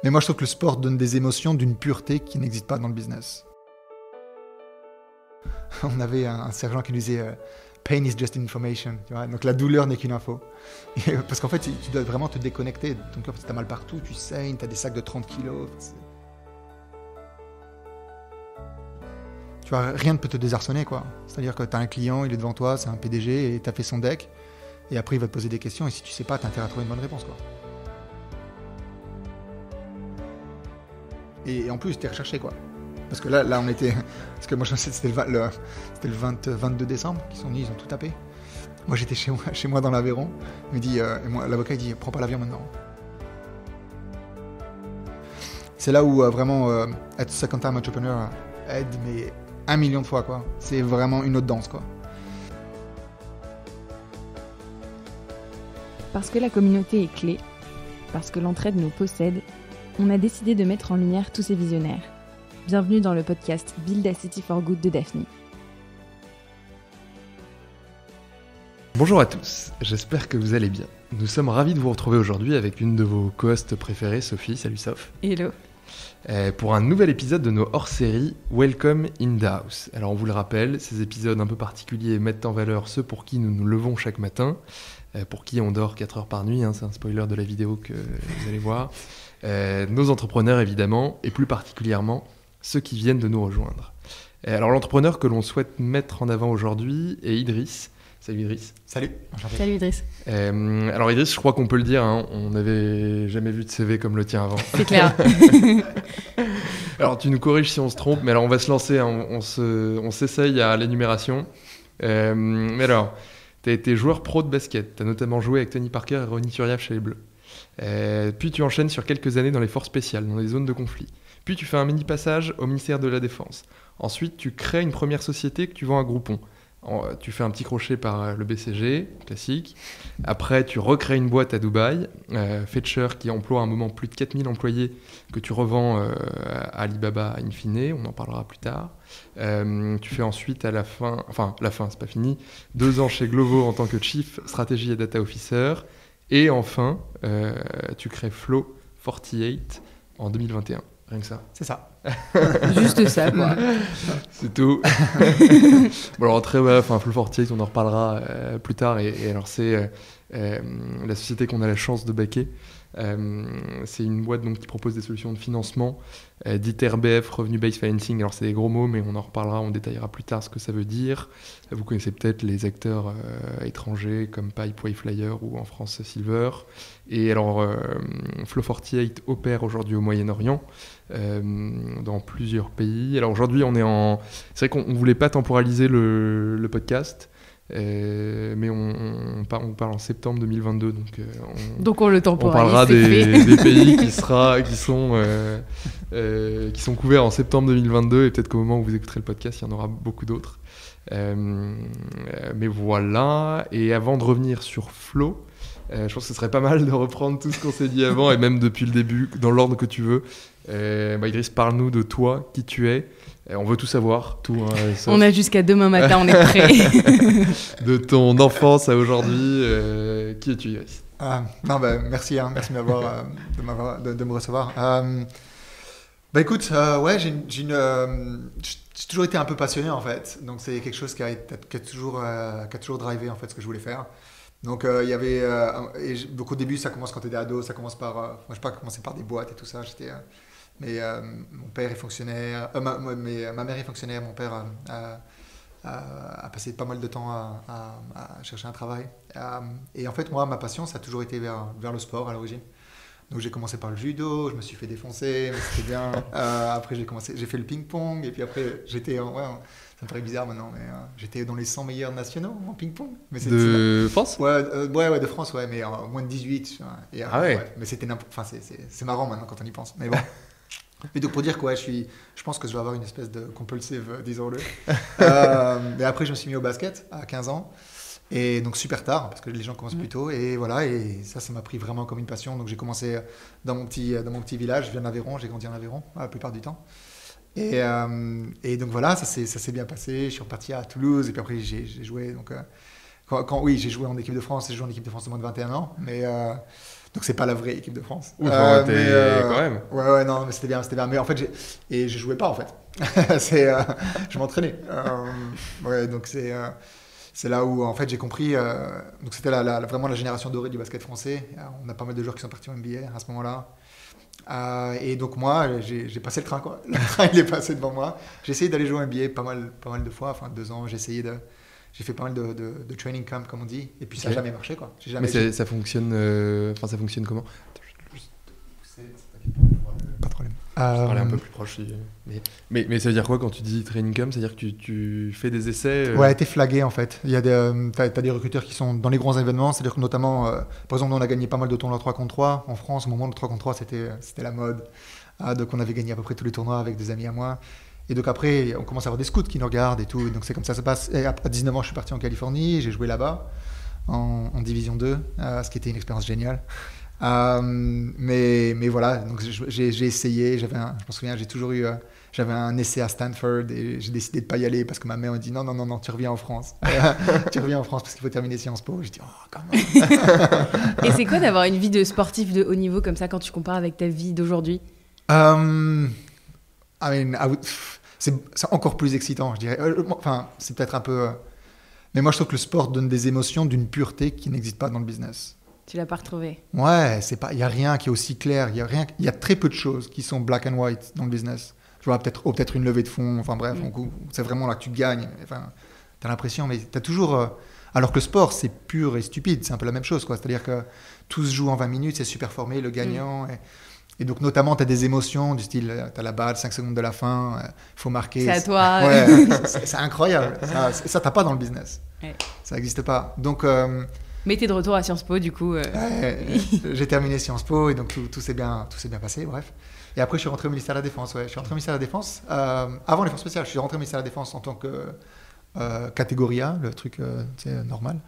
Mais moi, je trouve que le sport donne des émotions d'une pureté qui n'existe pas dans le business. On avait un sergent qui nous disait Pain is just information. Tu vois, donc la douleur n'est qu'une info. Parce qu'en fait, tu dois vraiment te déconnecter. Ton corps, tu as mal partout, tu saignes, tu as des sacs de 30 kilos. Tu vois, rien ne peut te désarçonner, quoi. C'est-à-dire que tu as un client, il est devant toi, c'est un PDG, et tu as fait son deck. Et après, il va te poser des questions. Et si tu sais pas, tu as intérêt à trouver une bonne réponse, quoi. Et en plus, tu es recherché, quoi. Parce que là, on était. Parce que moi, je sais, c'était le 22 décembre qu'ils sont venus, ils ont tout tapé. Moi, j'étais chez moi dans l'Aveyron. Il me dit, et moi, l'avocat, il dit, prends pas l'avion maintenant. C'est là où vraiment être second time entrepreneur aide, mais 1 million de fois, quoi. C'est vraiment une autre danse, quoi. Parce que la communauté est clé, parce que l'entraide nous possède, on a décidé de mettre en lumière tous ces visionnaires. Bienvenue dans le podcast Build a City for Good de Daphne. Bonjour à tous, j'espère que vous allez bien. Nous sommes ravis de vous retrouver aujourd'hui avec une de vos co-hosts préférées, Sophie. Salut Soph. Hello. Pour un nouvel épisode de nos hors-séries Welcome in the House. Alors on vous le rappelle, ces épisodes un peu particuliers mettent en valeur ceux pour qui nous nous levons chaque matin, pour qui on dort 4 heures par nuit, c'est un spoiler de la vidéo que vous allez voir. Nos entrepreneurs évidemment, et plus particulièrement ceux qui viennent de nous rejoindre. Alors l'entrepreneur que l'on souhaite mettre en avant aujourd'hui est Idriss. Salut Idriss. Salut. Salut Idriss. Alors Idriss, je crois qu'on peut le dire, on n'avait jamais vu de CV comme le tien avant. C'est clair. Alors tu nous corriges si on se trompe, mais alors on va se lancer, on s'essaye à l'énumération. Mais alors, tu as été joueur pro de basket, tu as notamment joué avec Tony Parker et Ronny Turiaf chez les Bleus. Puis tu enchaînes sur quelques années dans les forces spéciales, dans les zones de conflit. Puis tu fais un mini passage au ministère de la Défense. Ensuite, tu crées une première société que tu vends à Groupon. Tu fais un petit crochet par le BCG, classique. Après, tu recrées une boîte à Dubaï, Fetcher, qui emploie à un moment plus de 4000 employés, que tu revends à Alibaba in fine, on en parlera plus tard. Tu fais ensuite à la fin, c'est pas fini, 2 ans chez Glovo en tant que Chief Strategy et Data Officer. Et enfin, tu crées Flow 48 en 2021. Rien que ça. C'est ça. Juste ça, quoi. C'est tout. Bon, alors, Flow 48, on en reparlera plus tard. Et alors, c'est la société qu'on a la chance de backer. C'est une boîte donc, qui propose des solutions de financement, dites RBF, Revenue Based Financing. Alors, c'est des gros mots, mais on en reparlera, on détaillera plus tard ce que ça veut dire. Vous connaissez peut-être les acteurs étrangers comme Pipe, Wayflyer ou en France Silver. Et alors, Flow 48 opère aujourd'hui au Moyen-Orient, dans plusieurs pays. Alors aujourd'hui, c'est vrai qu'on ne voulait pas temporaliser le podcast, mais on parle en septembre 2022, donc on le on temporalise. parlera des pays qui sont couverts en septembre 2022, et peut-être qu'au moment où vous écouterez le podcast, il y en aura beaucoup d'autres. Mais voilà, et avant de revenir sur Flow, je pense que ce serait pas mal de reprendre tout ce qu'on s'est dit avant, et même depuis le début, dans l'ordre que tu veux. Idriss, parle-nous de toi, qui tu es. On veut tout savoir, tout. On a jusqu'à demain matin, on est prêts. De ton enfance à aujourd'hui, qui es-tu, Idriss? Merci de me recevoir. Écoute, j'ai toujours été un peu passionné en fait, donc c'est quelque chose qui a toujours drivé en fait ce que je voulais faire. Donc il y avait, donc au début ça commence quand tu es ado, ça commence par, moi je sais pas, commencer par des boîtes et tout ça. Mon père est fonctionnaire, ma mère est fonctionnaire, mon père a passé pas mal de temps à chercher un travail. Et en fait moi ma passion ça a toujours été vers le sport à l'origine. Donc j'ai commencé par le judo, je me suis fait défoncer, mais c'était bien. Après j'ai fait le ping-pong, et puis après j'étais, ça me paraît bizarre maintenant, mais j'étais dans les 100 meilleurs nationaux en ping-pong. Mais de France? Ouais, de France, ouais, mais moins de 18. Et, mais c'est marrant maintenant quand on y pense. Mais bon. Et donc pour dire que je pense que je vais avoir une espèce de compulsive, disons-le. Et après je me suis mis au basket à 15 ans. Et donc super tard, parce que les gens commencent plus tôt. Et voilà, et ça m'a pris vraiment comme une passion. Donc j'ai commencé dans mon petit village, je viens d'Aveyron, j'ai grandi en Aveyron la plupart du temps. Et donc voilà, ça s'est bien passé. Je suis reparti à Toulouse, et puis après j'ai joué Oui, j'ai joué en équipe de France, j'ai joué en équipe de France de moins de 21 ans, mais donc c'est pas la vraie équipe de France. Quand même. Ouais, non, mais c'était bien. Mais en fait, je jouais pas en fait. Je m'entraînais. Ouais, donc c'est là où en fait j'ai compris. Donc c'était vraiment la génération dorée du basket français. On a pas mal de joueurs qui sont partis en NBA à ce moment-là. Et donc moi, j'ai passé le train quoi. Le train il est passé devant moi. J'ai essayé d'aller jouer en NBA pas mal de fois. Enfin 2 ans, j'ai fait pas mal de training camp comme on dit. Et puis ça n'a jamais marché quoi. Mais ça fonctionne. Ça fonctionne comment? Pas de problème. Parler un peu plus proche. Mais ça veut dire quoi quand tu dis training camp? C'est-à-dire que tu fais des essais Ouais, t'es flagué en fait. T'as des recruteurs qui sont dans les grands événements. C'est-à-dire que notamment, par exemple, on a gagné pas mal de tournois 3 contre 3 en France. Au moment de 3 contre 3, c'était la mode. Donc on avait gagné à peu près tous les tournois avec des amis à moi. Et donc après, on commence à avoir des scouts qui nous regardent et tout. Et donc c'est comme ça se passe. Et à 19 ans, je suis parti en Californie. J'ai joué là-bas en Division 2, ce qui était une expérience géniale. Mais voilà, donc j'ai essayé. Je me souviens, j'avais un essai à Stanford et j'ai décidé de pas y aller parce que ma mère m'a dit non, tu reviens en France. Tu reviens en France parce qu'il faut terminer Sciences Po. J'ai dit quand même. Et c'est quoi d'avoir une vie de sportif de haut niveau comme ça quand tu compares avec ta vie d'aujourd'hui? C'est encore plus excitant, je dirais. Enfin, c'est peut-être un peu. Mais moi, je trouve que le sport donne des émotions d'une pureté qui n'existe pas dans le business. Tu l'as pas retrouvé? Ouais, il y a rien qui est aussi clair. Il y a très peu de choses qui sont black and white dans le business. Je vois peut-être une levée de fonds. Enfin bref, c'est vraiment là que tu gagnes. Enfin, t'as l'impression, mais t'as toujours. Alors que le sport, c'est pur et stupide. C'est un peu la même chose, quoi. C'est-à-dire que tout se joue en 20 minutes, c'est super formé, le gagnant. Et donc, notamment, tu as des émotions du style, tu as la balle, 5 secondes de la fin, il faut marquer. C'est à toi. Ouais, c'est incroyable. Ça, t'as pas dans le business. Ouais. Ça n'existe pas. Donc, mais t'es de retour à Sciences Po, du coup. J'ai terminé Sciences Po et donc tout s'est bien passé, bref. Et après, je suis rentré au ministère de la Défense. Ouais. Je suis rentré au ministère de la Défense avant les forces spéciales. Je suis rentré au ministère de la Défense en tant que catégorie A, le truc normal.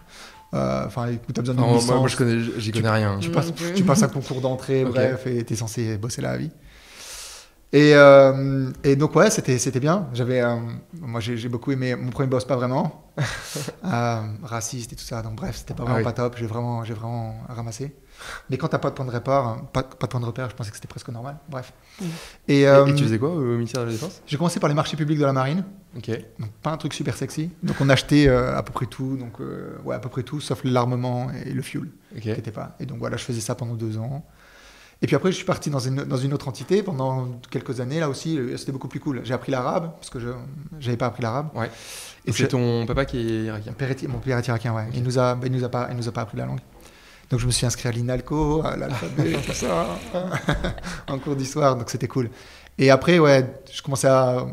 Enfin, écoute, t'as besoin d'une licence. Moi, j'y connais rien. Tu passes un concours d'entrée, bref, et t'es censé bosser là à vie. Et donc, ouais, c'était bien. Moi, j'ai beaucoup aimé mon premier boss, pas vraiment. Raciste et tout ça. Donc, bref, c'était pas top. J'ai vraiment ramassé. Mais quand t'as pas de point de repère, je pensais que c'était presque normal. Bref. Et tu faisais quoi au ministère de la Défense? J'ai commencé par les marchés publics de la marine. Donc pas un truc super sexy. Donc on achetait à peu près tout. Donc à peu près tout, sauf l'armement et le fuel. Qui était pas. Et donc voilà, je faisais ça pendant 2 ans. Et puis après, je suis parti dans une autre entité pendant quelques années. Là aussi, c'était beaucoup plus cool. J'ai appris l'arabe parce que j'avais pas appris l'arabe. Ouais. Et c'est ton papa qui est irakien? Mon père est irakien, ouais. Il nous a pas appris la langue. Donc je me suis inscrit à l'INALCO, à l'alphabet, tout ça, en cours d'histoire, donc c'était cool. Et après, ouais, je commençais à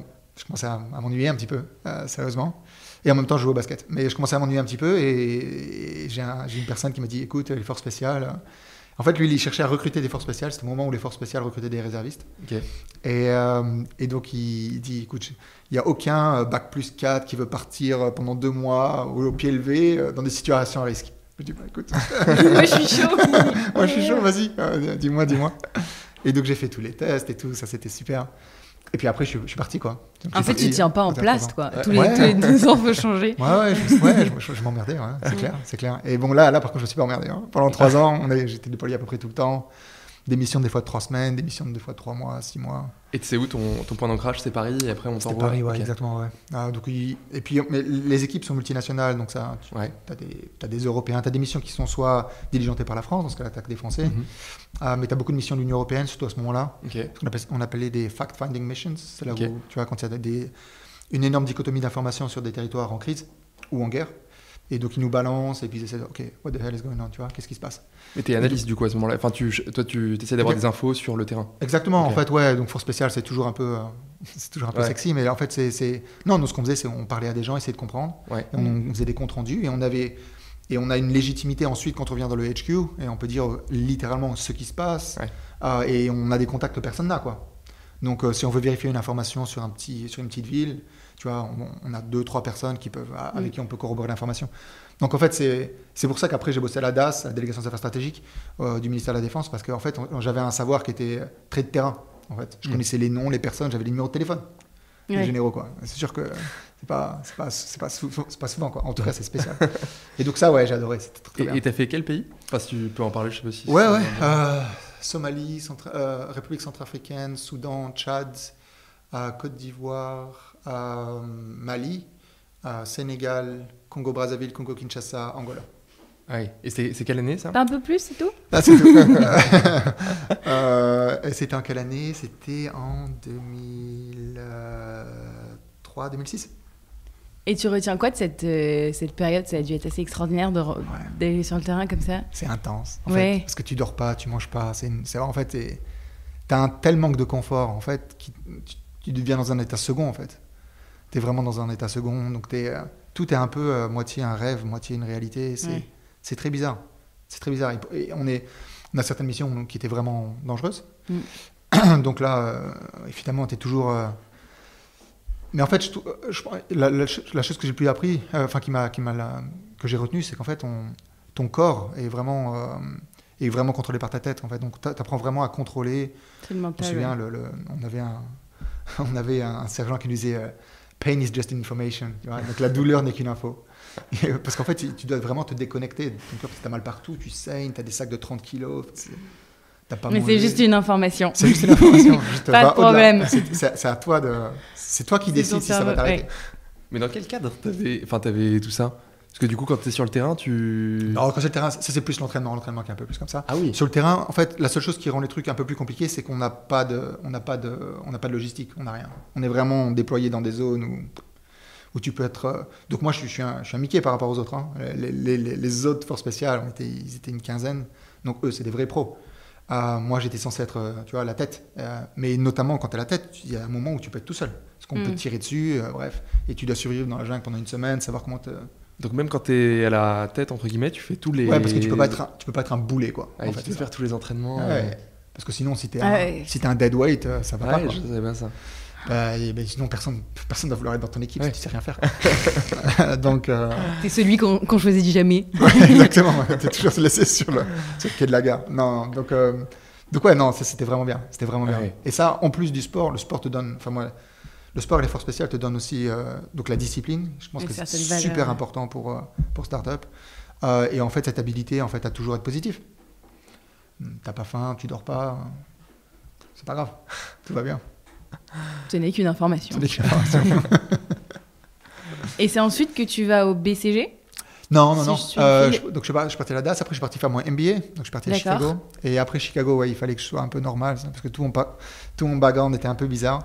m'ennuyer un petit peu, sérieusement. Et en même temps, je jouais au basket. Mais je commençais à m'ennuyer un petit peu et j'ai une personne qui m'a dit, écoute, les forces spéciales... En fait, lui, il cherchait à recruter des forces spéciales. C'était au moment où les forces spéciales recrutaient des réservistes. Et donc, il dit, écoute, il n'y a aucun bac plus 4 qui veut partir pendant 2 mois au pied levé dans des situations à risque. Je dis, écoute. Moi, je suis chaud. Moi, je suis chaud, vas-y. Dis-moi. Et donc, j'ai fait tous les tests et tout. Ça, c'était super. Et puis après, je suis parti, quoi. Donc, en fait, tu ne tiens pas en place, quoi. Tous les 2 ans, il faut changer. Je m'emmerdais, c'est clair. Et bon, là, par contre, je me suis pas emmerdé. Hein. Pendant 3 ans, j'étais déployé à peu près tout le temps. Des missions des fois de 3 semaines, des missions des fois de 3 mois, 6 mois. Et tu sais où ton point d'ancrage? C'est Paris et après on t'envoie? C'est Paris, ouais, exactement, ouais. Donc, et puis, mais les équipes sont multinationales, donc ça, t'as des Européens, t'as des missions qui sont soit diligentées par la France, dans ce cas-là, t'as que des Français, mais t'as beaucoup de missions de l'Union Européenne, surtout à ce moment-là. On appelait des fact-finding missions. C'est là où, tu vois, quand il y a une énorme dichotomie d'informations sur des territoires en crise ou en guerre. Et donc ils nous balancent et puis ils essaient de OK, what the hell is going on, tu vois, qu'est-ce qui se passe? Mais t'es analyste du coup à ce moment-là. Enfin, tu essaies d'avoir des infos sur le terrain. Exactement. En fait, ouais. Donc force spéciale, c'est toujours un peu sexy, mais en fait non, nous ce qu'on faisait, c'est on parlait à des gens, essayer de comprendre. Et on faisait des comptes rendus et on a une légitimité ensuite quand on revient dans le HQ et on peut dire littéralement ce qui se passe et on a des contacts que personne n'a, quoi. Donc si on veut vérifier une information sur une petite ville, tu vois, on a 2-3 personnes avec qui on peut corroborer l'information. Donc en fait, c'est pour ça qu'après j'ai bossé à la DAS, la délégation des affaires stratégiques du ministère de la Défense, parce qu'en fait j'avais un savoir qui était très de terrain. En fait, je connaissais les noms, les personnes, j'avais les numéros de téléphone. les Ouais. généraux, quoi. C'est sûr que c'est pas souvent, quoi. En tout cas, c'est spécial. Et donc ça, ouais, j'ai adoré, c'était très bien. Et t'as fait quel pays? Enfin, si tu peux en parler, je sais pas si... Ouais, c'est- ouais. Somalie, République centrafricaine, Soudan, Tchad, Côte d'Ivoire, Mali, Sénégal, Congo-Brazzaville, Congo-Kinshasa, Angola. Ouais. Et c'est quelle année, ça? Pas un peu plus, c'est tout? Ah, c'est tout. Et c'était en quelle année? C'était en 2003, 2006. Et tu retiens quoi de cette période? Ça a dû être assez extraordinaire d'aller sur le terrain comme ça. C'est intense, en Ouais. fait, parce que tu dors pas, tu manges pas. C'est en fait, t'as un tel manque de confort, en fait, tu deviens dans un état second, en fait. T'es vraiment dans un état second, donc tout est un peu moitié un rêve, moitié une réalité. C'est très bizarre. C'est très bizarre. Et on a certaines missions donc, qui étaient vraiment dangereuses. Donc là, évidemment, t'es toujours... Mais en fait, la chose que j'ai le plus appris, enfin que j'ai retenue, c'est qu'en fait, ton corps est vraiment contrôlé par ta tête. En fait. Donc, tu apprends vraiment à contrôler. C'est le mental. Je me souviens, on avait un sergent qui nous disait Pain is just information. Tu vois, donc, la douleur n'est qu'une info. Parce qu'en fait, tu dois vraiment te déconnecter. Ton corps, tu as mal partout, tu saignes, tu as des sacs de 30 kilos. T'as pas Mais mangé. c'est juste une information. C'est juste une information. Juste, Pas de problème. C'est à toi de. C'est toi qui C'est décides ton si ça va cerveau, t'arrêter. ouais. Mais dans quel cadre t'avais tout ça? Parce que du coup, quand t'es sur le terrain, tu... Non, quand c'est le terrain, ça c'est plus l'entraînement qui est un peu plus comme ça. Ah oui. Sur le terrain, en fait, la seule chose qui rend les trucs un peu plus compliqués, c'est qu'on n'a pas de logistique, on n'a rien. On est vraiment déployé dans des zones où tu peux être. Donc moi, je suis un Mickey par rapport aux autres. Hein. Les autres forces spéciales, ils étaient une quinzaine. Donc eux, c'est des vrais pros. Moi, j'étais censé être, tu vois, la tête. Mais notamment quand tu es la tête, il y a un moment où tu peux être tout seul. Parce qu'on peut te tirer dessus, bref. Et tu dois survivre dans la jungle pendant une semaine, savoir comment te... Donc même quand t'es à la tête, entre guillemets, tu fais tous les... Ouais, parce que tu peux pas être un boulet, quoi. Ah, en tu fait, peux c'est faire tous les entraînements. ça. Ouais. Parce que sinon, si t'es ouais. un dead weight, ça va pas. Ouais, Quoi. je savais pas ça. Sinon, personne va vouloir être dans ton équipe Ouais. si tu sais rien faire. Donc, T'es celui qu'on choisit jamais. exactement. T'es toujours laissé sur le quai de la gare. Non, donc ouais, non, ça c'était vraiment bien. C'était vraiment bien. Ouais. Et ça, en plus du sport, le sport te donne. Enfin moi, le sport et les forces spéciales te donnent aussi donc la discipline. Je pense Et que c'est certaines valeurs, super ouais. important pour start-up. Et en fait, cette habilité en fait à toujours être positif. T'as pas faim, tu dors pas, c'est pas grave, tout va bien. Ce n'est qu'une information. C'est des informations. Et c'est ensuite que tu vas au BCG? Non. Si je suis Donc je suis parti à la DAS, après je suis parti faire mon MBA, donc je suis parti à D'accord. Chicago. Et après Chicago, ouais, il fallait que je sois un peu normal, parce que tout mon background était un peu bizarre.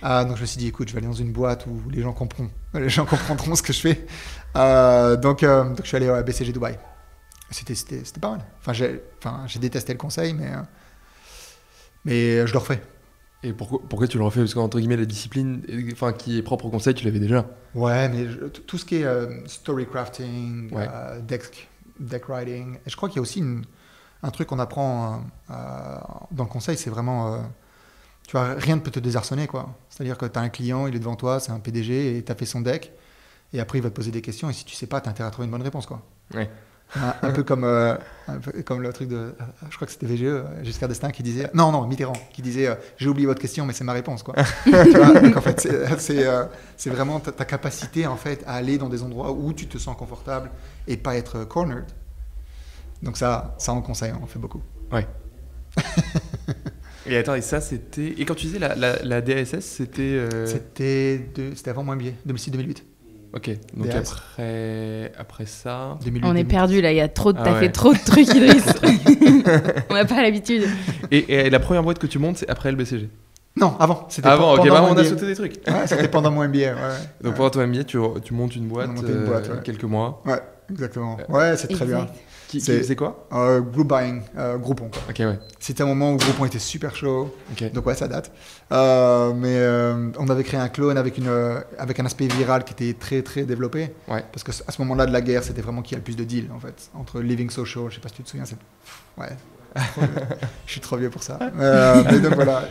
Donc je me suis dit, écoute, je vais aller dans une boîte où les gens comprendront ce que je fais. Donc je suis allé à BCG Dubaï. C'était pas mal. J'ai détesté le conseil, mais je le refais. Et pourquoi tu le refais? Parce qu'entre guillemets, la discipline qui est propre au conseil, tu l'avais déjà. Ouais, mais tout ce qui est story crafting, Ouais. deck writing, et je crois qu'il y a aussi un truc qu'on apprend dans le conseil, c'est vraiment, tu vois, rien ne peut te désarçonner, quoi. C'est-à-dire que tu as un client, il est devant toi, c'est un PDG, et tu as fait son deck, et après il va te poser des questions, et si tu sais pas, tu as intérêt à trouver une bonne réponse, quoi. Ouais. Un peu comme le truc de, je crois que c'était VGE, Giscard d'Estaing qui disait, non, Mitterrand, qui disait, j'ai oublié votre question, mais c'est ma réponse, quoi. Tu vois, donc en fait, c'est vraiment ta capacité en fait à aller dans des endroits où tu te sens confortable et pas être cornered. Donc ça en conseil, on fait beaucoup. Ouais. Et attends, et ça c'était... Et quand tu disais la DSS, c'était... C'était avant mon MBA, 2006-2008. Ok, donc DSS. après ça... 2008, On est 2008. perdu là, Ah t'as ouais. fait trop de trucs, Idriss. On n'a pas l'habitude. Et la première boîte que tu montes, c'est après le BCG? Non, avant. C'était Avant, ok, pendant bah, mon on a MBA. sauté des trucs. Ouais, c'était pendant mon MBA, ouais. Donc pendant ton MBA, tu montes une boîte, On a monté une boîte, ouais. quelques mois. Ouais, exactement. Ouais, c'est très bien. Exact. Qui C'est- faisait quoi? Group buying, Groupon, quoi. Ok, ouais. C'était un moment où Groupon était super chaud. Ok. Donc ouais, ça date. Mais on avait créé un clone avec un aspect viral qui était très très développé. Ouais. Parce qu'à ce moment-là de la guerre, c'était vraiment qui a le plus de deals en fait. Entre Living Social, je sais pas si tu te souviens, ouais. Je suis trop vieux pour ça. Mais donc voilà.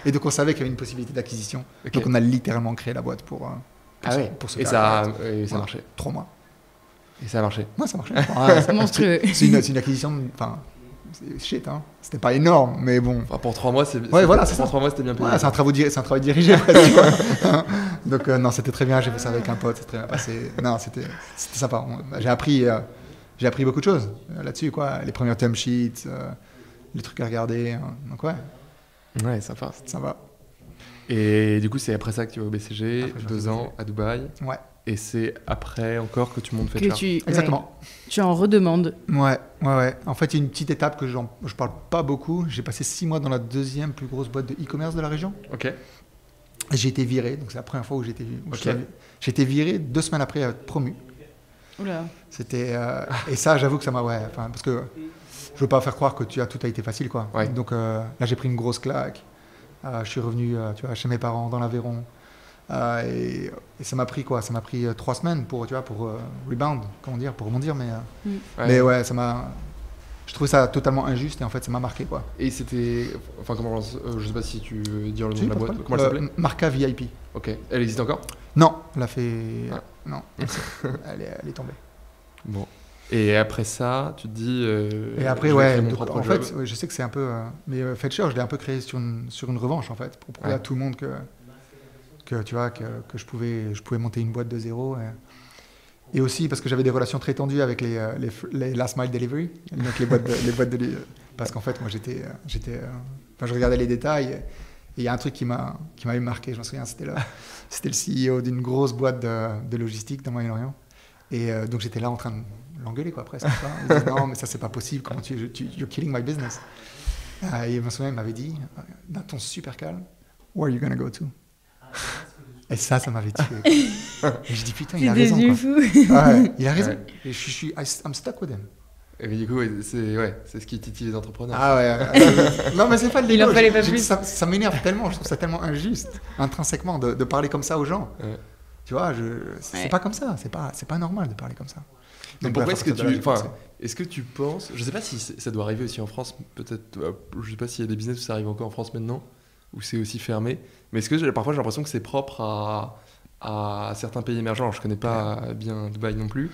Et donc on savait qu'il y avait une possibilité d'acquisition. Ok. Donc on a littéralement créé la boîte pour se Et faire ça, la boîte. et ça Voilà. marchait. 3 mois. Et ça a marché. Ouais, ça marchait. Ouais, C'est monstrueux. c'est une acquisition, enfin, c'est shit, hein. C'était pas énorme, mais bon. Enfin, pour 3 mois, Ouais, voilà, c'est pour ça. 3 mois, c'était bien payé. Ouais, c'est un travail dirigé, presque, tu vois. Donc, non, c'était très bien. J'ai fait ça avec un pote, c'est très bien passé. Non, c'était sympa. J'ai appris beaucoup de choses là-dessus, quoi. Les premiers term sheets, les trucs à regarder. Donc, ouais, Ouais, sympa. c'était sympa. Et du coup, c'est après ça que tu vas au BCG, Après, je vais au 2 ans BCG. à Dubaï. Ouais, Et c'est après encore que tu montes Que Fetcher. exactement. Tu en redemandes. Ouais. En fait, il y a une petite étape que je parle pas beaucoup. J'ai passé 6 mois dans la deuxième plus grosse boîte de e-commerce de la région. Ok. Et j'ai été viré. Donc, c'est la première fois où j'ai Ok. été viré 2 semaines après être promu. Oula. C'était et ça, j'avoue que ça m'a parce que je veux pas faire croire que tout a été facile, quoi. Ouais. Donc là, j'ai pris une grosse claque. Je suis revenu, tu vois, chez mes parents dans l'Aveyron. Et ça m'a pris 3 semaines pour rebound, comment dire, pour rebondir, mais ouais, je trouvais ça totalement injuste et en fait ça m'a marqué, quoi. Et c'était. Enfin, comment. Je sais pas si tu veux dire le nom Si, de la pas de boîte. problème. Comment elle s'appelait Marca VIP. Ok. Elle existe encore Non, elle a fait Ah. non, elle est tombée. Bon. Et après ça, tu te dis. Et après, je vais créer ouais, mon donc, propre en job. fait, ouais, je sais que c'est un peu. Mais Fetcher, je l'ai un peu créé sur une revanche, en fait, pour prouver Ouais. à tout le monde que tu vois, que je pouvais monter une boîte de zéro. Et aussi parce que j'avais des relations très tendues avec les last mile delivery, donc les boîtes de. Parce qu'en fait, moi, je regardais les détails. Et il y a un truc qui m'avait marqué, je m'en souviens, c'était le CEO d'une grosse boîte de logistique dans le Moyen-Orient. Et donc j'étais là en train de l'engueuler, quoi, presque. Il disait, non, mais ça, c'est pas possible, comment you're killing my business. Et je me souviens, il m'avait dit, d'un ton super calme, where are you gonna go to? Et ça m'avait tué. Et je dis, putain, il a raison, quoi. fou. Ouais, il a raison. Ouais. Et I'm stuck with him. Et du coup, c'est ce qui titille les entrepreneurs. Ah ouais. Non, mais c'est pas de l'ego. Il en fallait pas plus. Ça m'énerve tellement, je trouve ça tellement injuste, intrinsèquement, de parler comme ça aux gens. Ouais. Tu vois, c'est Ouais. pas comme ça, c'est pas normal de parler comme ça. Donc Donc, pourquoi bref, est-ce que tu penses, je sais pas si ça doit arriver aussi en France, peut-être, je sais pas s'il y a des business où ça arrive encore en France maintenant, où c'est aussi fermé, mais est-ce que parfois j'ai l'impression que c'est propre à certains pays émergents, alors je connais pas bien Dubaï non plus,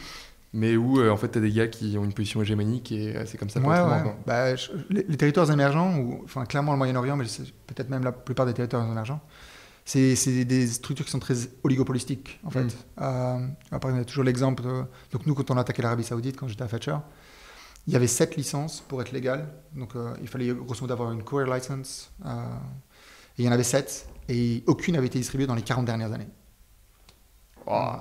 mais où en fait t'as des gars qui ont une position hégémonique et c'est comme ça. Ouais, pas autrement, ouais. quoi. Bah, les territoires émergents, enfin clairement le Moyen-Orient, mais peut-être même la plupart des territoires émergents, c'est des structures qui sont très oligopolistiques, en fait. Par exemple, il y a toujours l'exemple, donc nous, quand on a attaqué l'Arabie Saoudite, quand j'étais à Fetcher, il y avait 7 licences pour être légal. Donc il fallait grosso modo avoir une courier license. Et il y en avait 7. Et aucune n'avait été distribuée dans les 40 dernières années. Oh,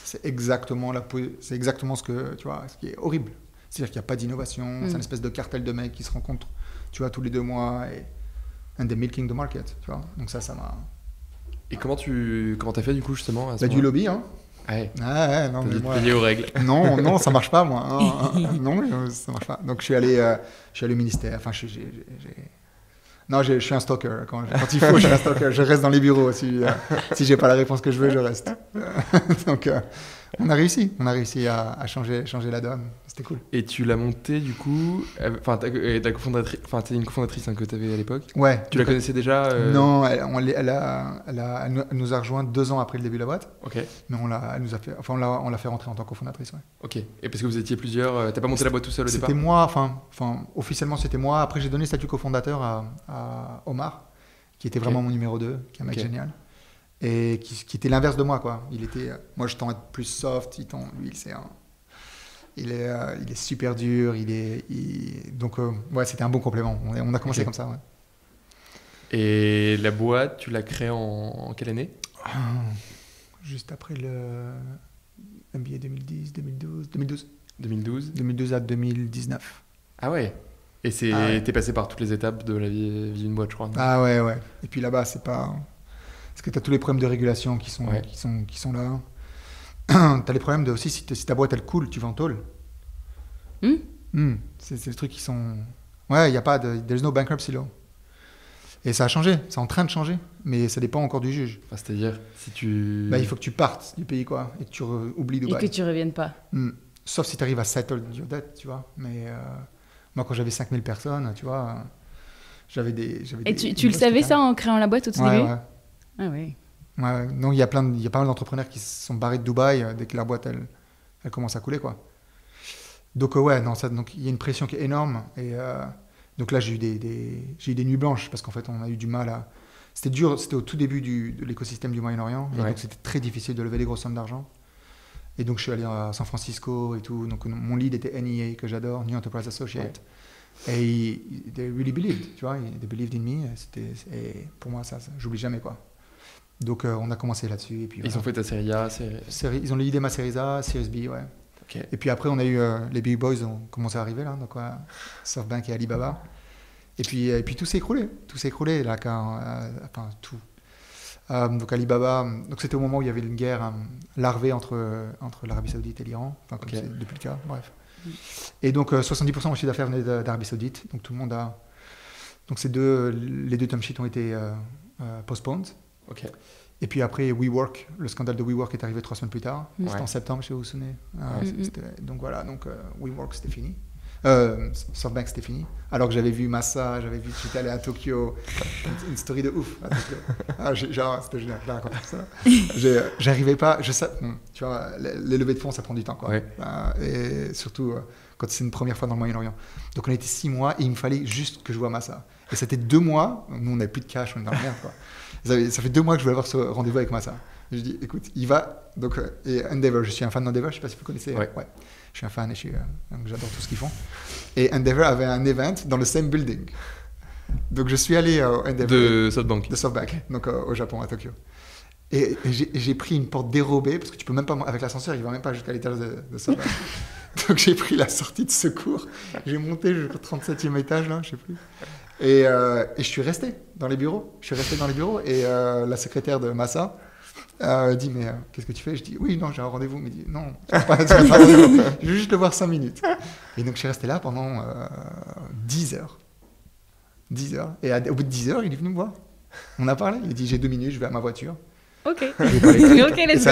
c'est exactement ce que, tu vois, ce qui est horrible. C'est-à-dire qu'il n'y a pas d'innovation. C'est une espèce de cartel de mecs qui se rencontrent, tu vois, tous les 2 mois. And they're milking the market, tu vois. Donc ça m'a... Et comment t'as fait du coup justement à ce Bah, du moment-là lobby, hein. Ouais. Ah, ouais, non, T'as mais dû te moi... plier aux règles. Non, ça marche pas, moi. Non, ça marche pas. Donc je suis allé au ministère. Enfin, non, je suis un stalker. Quand il faut, je suis un stalker. Je reste dans les bureaux. Si j'ai pas la réponse que je veux, je reste. Donc on a réussi à changer la donne. C'était cool. Et tu l'as monté du coup, enfin t'es une cofondatrice hein, que t'avais à l'époque. Ouais. Tu la connaissais déjà Non, elle nous a rejoint 2 ans après le début de la boîte. Ok. Mais on l'a fait rentrer en tant que cofondatrice. Ouais. Ok. Et parce que vous étiez plusieurs, t'as pas monté la boîte tout seul au départ? C'était moi, enfin, officiellement c'était moi. Après, j'ai donné le statut cofondateur à Omar, qui était vraiment mon numéro 2, qui est un mec génial. Et qui était l'inverse de moi, quoi. Moi, je tends à être plus soft, lui, il est super dur, donc, ouais, c'était un bon complément. On a commencé comme ça, ouais. Et la boîte, tu l'as créée en quelle année? Juste après le MBA 2010, 2012 à 2019. Ah ouais. Et t'es passé par toutes les étapes de la vie d'une boîte, je crois. Ah ouais. Et puis là-bas, c'est pas... Parce que tu as tous les problèmes de régulation qui sont là. Tu as les problèmes aussi, si ta boîte, elle coule, tu vas en tôle. C'est les trucs qui sont... Ouais, il n'y a pas de... There's no bankruptcy law. Et ça a changé, c'est en train de changer, mais ça dépend encore du juge. Enfin, c'est-à-dire, si tu... Bah, il faut que tu partes du pays, quoi, et que tu oublies Dubaï. Et que tu reviennes pas. Sauf si tu arrives à settle your debt, tu vois. Mais moi, quand j'avais 5000 personnes, tu vois, j'avais des... Et tu le savais ça en créant la boîte au tout début? Ouais. Ah oui. Ouais, non, il y a pas mal d'entrepreneurs qui se sont barrés de Dubaï dès que leur boîte, elle commence à couler, quoi. Donc ouais, non, donc il y a une pression qui est énorme. Et donc là, j'ai eu des nuits blanches parce qu'en fait, on a eu du mal à... C'était dur, c'était au tout début de l'écosystème du Moyen-Orient. Et donc c'était très difficile de lever des grosses sommes d'argent. Et donc je suis allé à San Francisco et tout. Donc mon lead était NEA, que j'adore, New Enterprise Associate. Et they really believed, tu vois, they believed in me. Et pour moi, ça j'oublie jamais, quoi. Donc on a commencé là-dessus. Et puis, Ils ont fait ta série A, ils ont l'idée ma série A, Series B, ouais. Okay. Et puis après, on a eu les big boys ont commencé à arriver là, donc SoftBank et Alibaba. Et puis tout s'est écroulé là, enfin tout. Donc Alibaba, donc c'était au moment où il y avait une guerre larvée entre l'Arabie Saoudite et l'Iran, enfin comme c'est depuis le cas, bref. Et donc 70% de mon chiffre d'affaires venait d'Arabie Saoudite, donc tout le monde a, donc les deux term sheets ont été postponed. Okay. Et puis après, WeWork, le scandale de WeWork est arrivé 3 semaines plus tard. C'était en septembre, je sais pas si vous vous souvenez. Donc voilà, donc WeWork, c'était fini. SoftBank, c'était fini. Alors que j'avais vu Massa, j'étais allé à Tokyo. Une story de ouf à Tokyo. Genre, c'était génial, je la raconte ça. J'arrivais pas, tu vois, les levées de fonds, ça prend du temps, quoi. Ouais. Et surtout quand c'est une première fois dans le Moyen-Orient. Donc on était 6 mois et il me fallait juste que je vois Massa. Et c'était 2 mois, nous on n'avait plus de cash, on est dans la merde, quoi. Ça fait 2 mois que je voulais avoir ce rendez-vous avec Massa. Je dis, écoute, il va. Donc, et Endeavor, je suis un fan d'Endeavor, je ne sais pas si vous connaissez. Ouais. Je suis un fan et donc j'adore tout ce qu'ils font. Et Endeavor avait un event dans le same building. Donc je suis allé au Endeavor. De SoftBank. De SoftBank, donc au Japon, à Tokyo. Et j'ai pris une porte dérobée, parce que tu peux même pas, avec l'ascenseur, il ne va même pas jusqu'à l'étage de SoftBank. Donc j'ai pris la sortie de secours. J'ai monté jusqu'au 37e étage, là, je ne sais plus. Et je suis resté dans les bureaux. Et la secrétaire de Massa dit, mais qu'est-ce que tu fais? Je dis, oui, non, j'ai un rendez-vous. Elle me dit, non, tu vas pas un rendez-vous. Je veux juste le voir 5 minutes. Et donc je suis resté là pendant 10 heures. 10 heures. Et au bout de 10 heures, il est venu me voir. On a parlé. Il a dit, j'ai 2 minutes, je vais à ma voiture. Ok. Ok, let's go.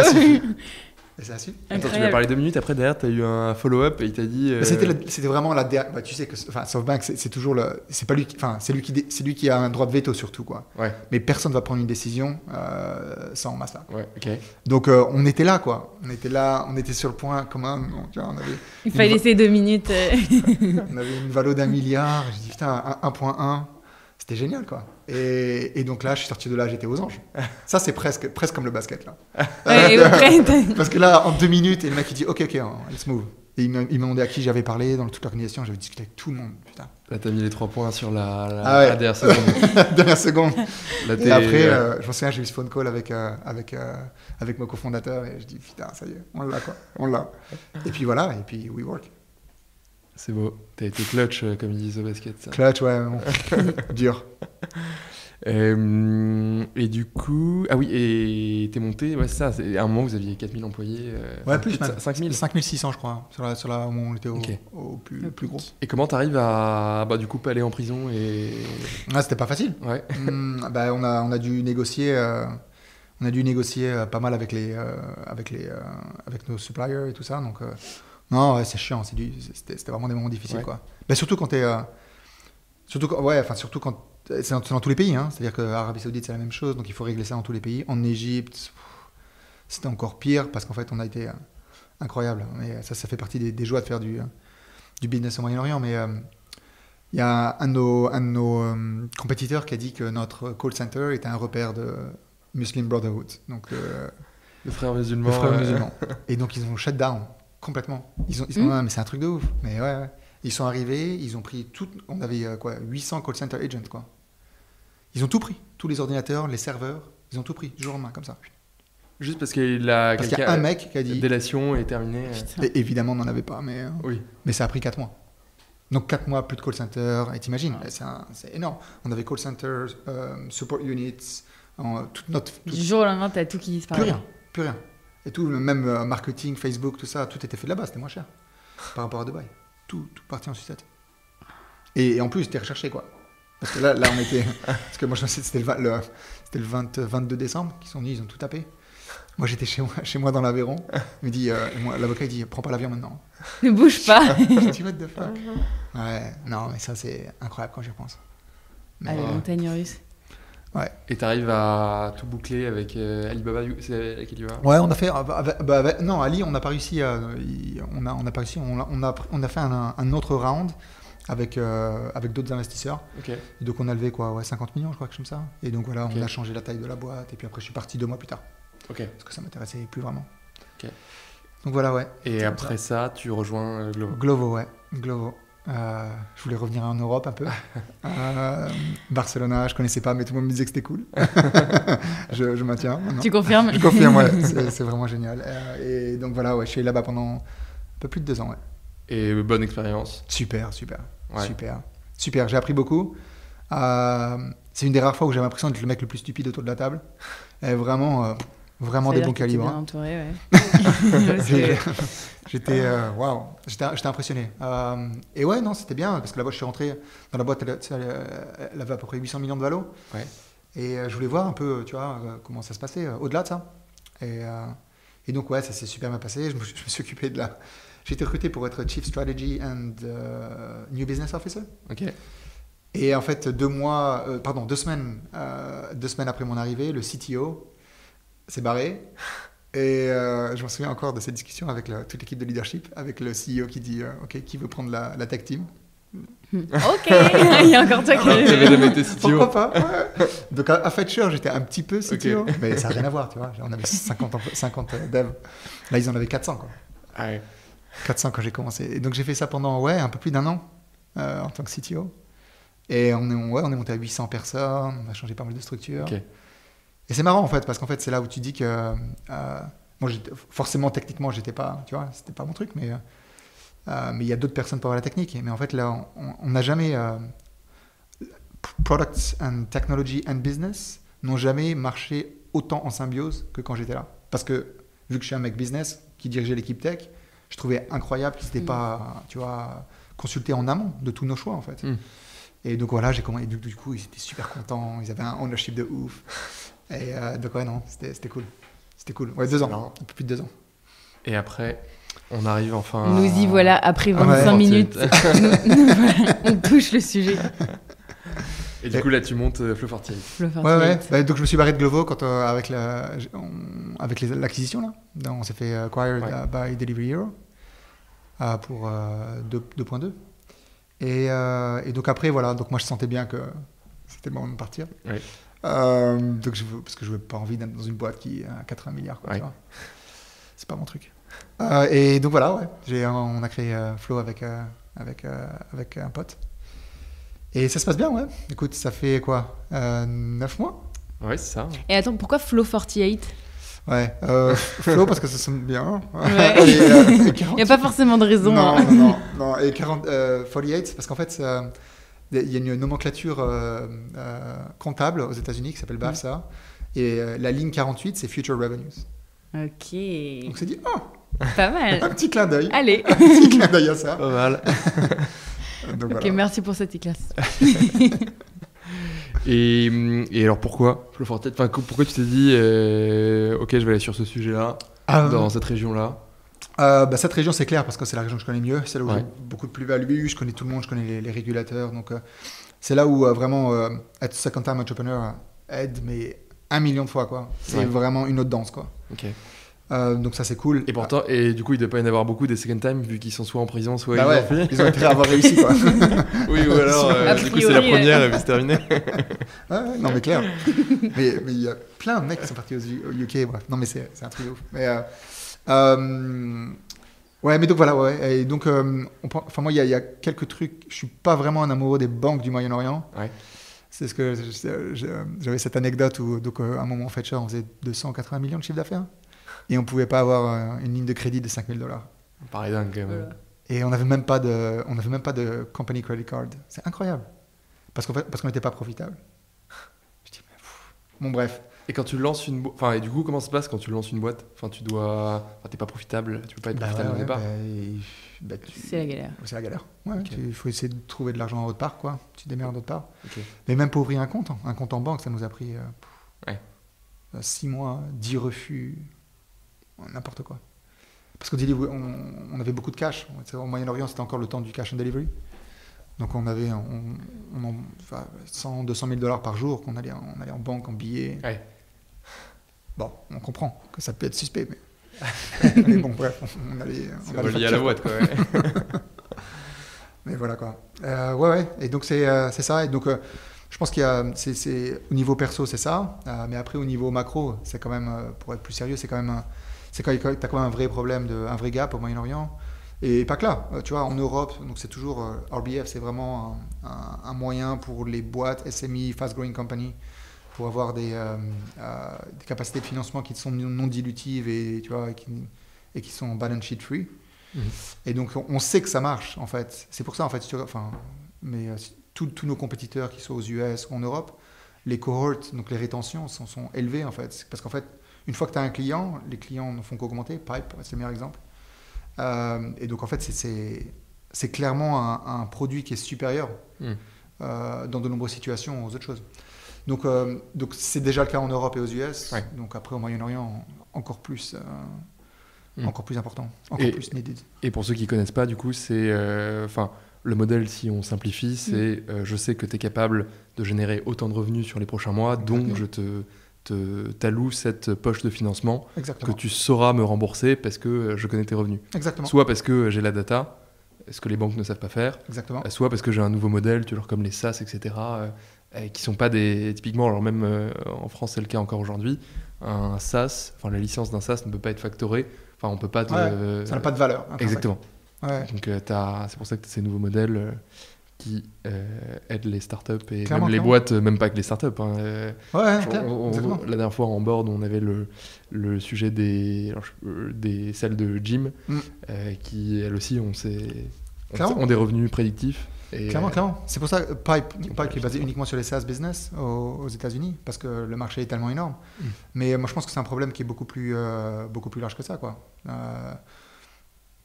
Et ça a su. Attends, tu m'as parlé 2 minutes, après derrière tu as eu un follow-up et il t'a dit... C'était vraiment la dernière... Bah, tu sais que SoftBank, c'est toujours le... C'est pas lui qui... Enfin, c'est lui qui a un droit de veto surtout, quoi. Ouais. Mais personne ne va prendre une décision sans Massa. Ouais, ok. Donc on était là, quoi. On était sur le point commun. Tu vois, il fallait laisser 2 minutes. On avait une valo d'1 milliard. J'ai dit, putain, 1.1. C'était génial, quoi. Et donc là, je suis sorti de là, j'étais aux anges. Ça, c'est presque comme le basket, là. Parce que là, en 2 minutes, et le mec, il dit, ok, let's move. Et il m'a demandé à qui j'avais parlé dans toute l'organisation. J'avais discuté avec tout le monde, putain. Là, t'as mis les 3 points sur la dernière seconde. Dernière seconde. Là, et après, je me souviens, j'ai eu ce phone call avec mon cofondateur et je dis, putain, ça y est, on l'a, quoi. On l'a. Et puis voilà, et puis WeWork. C'est beau. T'as été clutch, comme ils disent au basket. Ça. Clutch, ouais. Bon. Dur. Et du coup... Ah oui, et t'es monté... Ouais, c'est ça. À un moment, vous aviez 4000 employés. Ouais, plus même. 5000 5600, je crois. Sur la où on était au plus gros. Et comment t'arrives à, du coup, pas aller en prison et... Ah, c'était pas facile. Ouais. On a dû négocier... pas mal avec nos suppliers et tout ça. Donc... Non, ouais, c'est chiant. C'était vraiment des moments difficiles, quoi. Mais surtout quand t'es... Surtout quand... C'est dans tous les pays, hein. C'est-à-dire qu'Arabie Saoudite, c'est la même chose. Donc, il faut régler ça dans tous les pays. En Égypte, c'était encore pire parce qu'en fait, on a été incroyable. Mais ça fait partie des joies de faire du business au Moyen-Orient. Mais il y a un de nos compétiteurs qui a dit que notre call center était un repère de Muslim Brotherhood. Donc, le frère musulman. Et donc, ils ont shut down. Complètement. Mais c'est un truc de ouf. Mais ouais. Ils sont arrivés, ils ont pris tout. On avait 800 call center agents, quoi. Ils ont tout pris. Tous les ordinateurs, les serveurs, ils ont tout pris du jour au lendemain, comme ça. Juste parce qu'il y a un mec qui a dit. La délation est terminée. Et évidemment, on n'en avait pas, mais. Oui. Mais ça a pris 4 mois. Donc 4 mois, plus de call center. Et t'imagines, c'est énorme. On avait call center, support units, du jour au lendemain, t'as tout qui disparaît. Plus rien. Et tout, même marketing, Facebook, tout ça, tout était fait là-bas, c'était moins cher par rapport à Dubaï. Tout parti en sucette. Et en plus, c'était recherché, quoi. Parce que là on était... Parce que moi, je sais, c'était le 22 décembre qu'ils sont venus, ils ont tout tapé. Moi, j'étais chez moi dans l'Aveyron. L'avocat, il dit, prends pas l'avion maintenant. Ne bouge pas. Je dis, what the fuck. Ouais, non, mais ça, c'est incroyable quand j'y repense. Les montagnes russes. Ouais. Et tu arrives à tout boucler avec Alibaba, c'est avec Alibaba? Ouais, on a fait. Non, Ali, on n'a pas réussi. On a pas réussi. On a fait un autre round avec d'autres investisseurs. Ok. Et donc on a levé quoi, 50 millions, je crois, quelque chose comme ça. Et donc voilà, Ok. on a changé la taille de la boîte. Et puis après, je suis parti 2 mois plus tard. Ok. Parce que ça m'intéressait plus vraiment. Ok. Donc voilà, ouais. Et après ça, tu rejoins Glovo. Glovo, ouais. Glovo. Je voulais revenir en Europe un peu. Barcelona, je connaissais pas, mais tout le monde me disait que c'était cool. je maintiens. Maintenant. Tu confirmes? Je confirme, ouais. C'est vraiment génial. Et donc voilà, ouais, je suis allé là-bas pendant un peu plus de 2 ans, ouais. Et bonne expérience. Super. J'ai appris beaucoup. C'est une des rares fois où j'ai l'impression d'être le mec le plus stupide autour de la table. Et vraiment des bons calibres. Bien entouré, ouais. J'étais impressionné. Et ouais, non, c'était bien parce que là-bas, je suis rentré dans la boîte, elle avait à peu près 800 millions de valo. Ouais. Et je voulais voir un peu, tu vois, comment ça se passait au-delà de ça. Et donc, ouais, ça s'est super bien passé. Je me suis occupé de la. J'ai été recruté pour être Chief Strategy and New Business Officer. Ok. Et en fait, 2 semaines après mon arrivée, le CTO s'est barré. Et je m'en souviens encore de cette discussion avec toute l'équipe de leadership, avec le CEO qui dit OK, qui veut prendre la tech team? Ok, il y a encore toi qui. Tu avais jamais été CTO. Pourquoi pas, ouais. Donc à Fetcher, j'étais un petit peu CTO, mais ça n'a rien à voir, tu vois. On avait 50 devs. Là, ils en avaient 400, quoi. Ah ouais. 400 quand j'ai commencé. Et donc j'ai fait ça pendant un peu plus d'1 an en tant que CTO. Et on est monté à 800 personnes, on a changé pas mal de structures. Ok. Et c'est marrant en fait, parce qu'en fait c'est là où tu dis que moi forcément techniquement j'étais pas, tu vois, c'était pas mon truc, mais il y a d'autres personnes pour avoir la technique. Mais en fait là, on n'a jamais products and technology and business n'ont jamais marché autant en symbiose que quand j'étais là. Parce que vu que je suis un mec business qui dirigeait l'équipe tech, je trouvais incroyable qu'ils n'étaient pas, tu vois, consultés en amont de tous nos choix en fait. Et donc voilà, j'ai commencé. Du coup, ils étaient super contents, ils avaient un ownership de ouf. Et donc ouais, non, c'était cool. C'était cool. Ouais, 2 ans, un peu plus de 2 ans. Et après, on arrive enfin. Nous y voilà après 25 minutes. On touche le sujet. Et du coup, là, tu montes Flow 48. Ouais. Bah, donc je me suis barré de Glovo quand, avec l'acquisition là. Donc, on s'est fait acquired by Delivery Hero pour 2.2. Et donc après, voilà, donc moi je sentais bien que c'était le moment de partir. Ouais. Parce que je n'avais pas envie d'être dans une boîte qui a 80 milliards. Quoi, tu vois. C'est pas mon truc. Et donc voilà, ouais, on a créé Flow avec un pote. Et ça se passe bien, ouais. Écoute, ça fait quoi 9 mois? Ouais, c'est ça. Et attends, pourquoi Flow 48? Ouais, Flow parce que ça sonne bien. Ouais. Il n'y a pas forcément de raison. Non. Et 48, parce qu'en fait, il y a une nomenclature comptable aux États-Unis qui s'appelle BAFSA. Et la ligne 48, c'est Future Revenues. Ok. Donc c'est dit, pas mal. Un petit clin d'œil. Allez. Un petit clin d'œil à ça. Pas mal. Donc, ok, voilà. merci pour cette éclaircissement. Et alors pourquoi Flow 48 ? Enfin, pourquoi tu t'es dit ok, je vais aller sur ce sujet-là, dans cette région-là? Cette région, c'est clair parce que c'est la région que je connais mieux, c'est là où j'ai beaucoup de plus-value, je connais tout le monde, je connais les régulateurs, donc c'est là où vraiment être second time entrepreneur aide, mais 1 million de fois, quoi. C'est vraiment une autre danse, quoi. Ok. Donc ça c'est cool. Et pourtant, et du coup, il ne doit pas y en avoir beaucoup des second time vu qu'ils sont soit en prison, soit ils ont intérêt à avoir réussi, quoi. Oui, ou alors du coup c'est la première et puis c'est terminé. Non mais clair. mais il y a plein de mecs qui sont partis au UK, bref. Non mais c'est un truc de ouf. Mais mais donc voilà, Et donc moi il y a quelques trucs. Je suis pas vraiment un amoureux des banques du Moyen-Orient. Ouais. C'est ce que j'avais cette anecdote où donc à un moment Fetcher on faisait 280 millions de chiffre d'affaires. Et on ne pouvait pas avoir une ligne de crédit de $5,000. Pareil dingue quand même. Et on n'avait même pas de company credit card. C'est incroyable. Parce qu'on n'était pas profitable. Je dis, bon bref. Et quand tu lances une boîte, enfin et du coup comment ça se passe quand tu lances une boîte? Enfin t'es pas profitable, tu peux pas être profitable au départ. C'est la galère. C'est la galère. Ouais, okay. Il faut essayer de trouver de l'argent autre part, quoi. Tu démerdes d'autre part. Okay. Mais même pour ouvrir un compte en banque, ça nous a pris 6 mois, 10 refus. N'importe quoi. Parce qu'on avait beaucoup de cash. Au Moyen-Orient, c'était encore le temps du cash and delivery. Donc on avait 100, 200 000 $ par jour qu'on allait, on allait en banque, en billets. Ouais. Bon, on comprend que ça peut être suspect, mais bon, bref, on allait... C'est relié à la boîte, quoi. Ouais. Mais voilà, quoi. Ouais, et donc c'est ça. Et donc, je pense qu'il y a... au niveau perso, c'est ça. Mais après, au niveau macro, c'est quand même, pour être plus sérieux, c'est quand même... t'as quand même un vrai problème, un vrai gap au Moyen-Orient. Et pas que là, tu vois, en Europe, donc c'est toujours... RBF, c'est vraiment un moyen pour les boîtes, SME, Fast Growing Company, pour avoir des capacités de financement qui sont non dilutives et, tu vois, et qui sont balance sheet free. Et donc, on sait que ça marche, en fait. C'est pour ça, en fait, tous nos compétiteurs qui sont aux US ou en Europe, les cohorts, donc les rétentions, sont élevées, en fait. Parce qu'en fait, une fois que tu as un client, les clients ne font qu'augmenter. Pipe, c'est le meilleur exemple. Et donc, en fait, c'est clairement un produit qui est supérieur dans de nombreuses situations aux autres choses. Donc c'est déjà le cas en Europe et aux US. Ouais. Donc après, au Moyen-Orient, encore plus important, encore plus needed. Et pour ceux qui ne connaissent pas, du coup, c'est... le modèle, si on simplifie, c'est je sais que tu es capable de générer autant de revenus sur les prochains mois, donc je t'alloue cette poche de financement que tu sauras me rembourser parce que je connais tes revenus. Exactement. Soit parce que j'ai la data, ce que les banques ne savent pas faire. Exactement. Soit parce que j'ai un nouveau modèle, comme les SaaS, etc., qui sont pas des... Typiquement, alors même en France, c'est le cas encore aujourd'hui, un SaaS, la licence d'un SaaS ne peut pas être factorée. On peut pas... ça n'a pas de valeur. Exactement. Ouais. Donc c'est pour ça que tu as ces nouveaux modèles qui aident les startups et clairement, même les boîtes, même pas que les startups. La dernière fois en board, on avait le sujet des salles de gym qui, elles aussi, ont des revenus prédictifs. Clairement. C'est pour ça que Pipe est basé uniquement sur les SaaS business aux États-Unis, parce que le marché est tellement énorme. Mais moi, je pense que c'est un problème qui est beaucoup plus large que ça, quoi.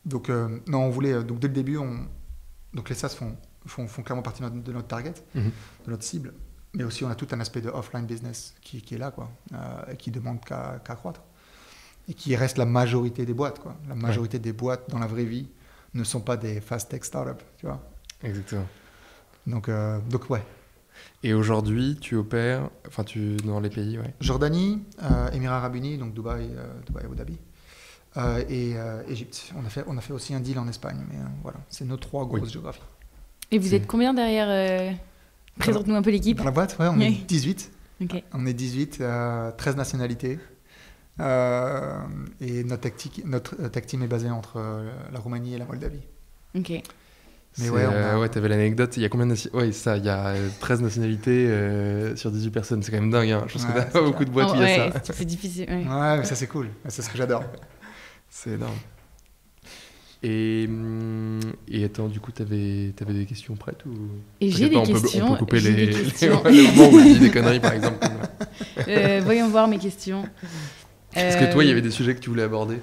Donc, non, on voulait... Donc, dès le début, donc les SaaS font clairement partie de notre target, de notre cible. Mais aussi, on a tout un aspect de offline business qui est là, quoi, et qui demande qu'à croître. Et qui reste la majorité des boîtes, quoi. La majorité des boîtes, dans la vraie vie, ne sont pas des fast tech startups, tu vois. Exactement. Donc ouais. Et aujourd'hui, tu opères dans les pays, Jordanie, Émirats Arabes Unis, donc Dubaï, Abu Dhabi, et Égypte. On a fait aussi un deal en Espagne, mais voilà, c'est nos 3 grosses géographies. Et vous êtes combien derrière Présente-nous un peu l'équipe. Dans la boîte, on est 18. Okay. On est 18, 13 nationalités. Et notre tech team est basé entre la Roumanie et la Moldavie. Ok. Mais t'avais l'anecdote, il y a combien il y a 13 nationalités sur 18 personnes, c'est quand même dingue, hein. Je pense que t'as pas beaucoup de boîtes où il y a ça. C'est difficile. Ouais, mais ça c'est cool, c'est ce que j'adore. C'est énorme. Et attends, du coup, t'avais des questions prêtes ou... Et j'ai des questions. On peut couper les moments où je dis des conneries, par exemple. Voyons voir mes questions. Est-ce que toi, il y avait des sujets que tu voulais aborder?